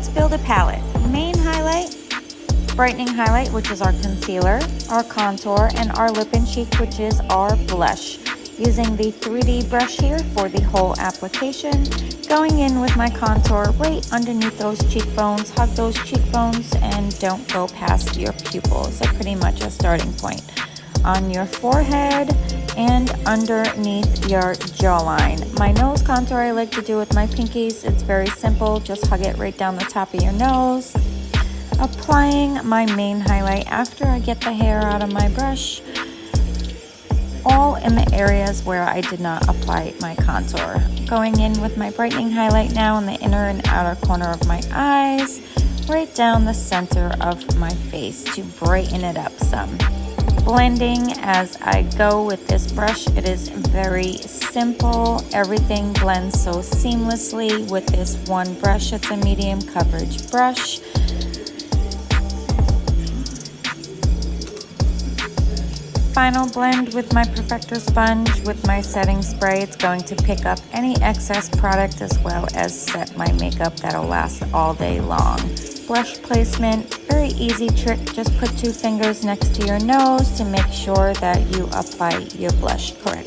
let's build a palette. Main highlight, brightening highlight, which is our concealer, our contour, and our lip and cheek, which is our blush. Using the 3D brush here for the whole application. Going in with my contour right underneath those cheekbones. Hug those cheekbones and don't go past your pupils. They're pretty much a starting point. On your forehead and underneath your jawline. My nose contour I like to do with my pinkies. It's very simple. Just hug it right down the top of your nose. Applying my main highlight after I get the hair out of my brush. All in the areas where I did not apply my contour. Going in with my brightening highlight now in the inner and outer corner of my eyes, right down the center of my face to brighten it up some. Blending as I go with this brush. It is very simple. Everything blends so seamlessly with this one brush. It's a medium coverage brush. Final blend with my perfector sponge with my setting spray. It's going to pick up any excess product as well as set my makeup that'll last all day long. Brush placement, very easy trick. Just put 2 fingers next to your nose to make sure that you apply your blush correctly.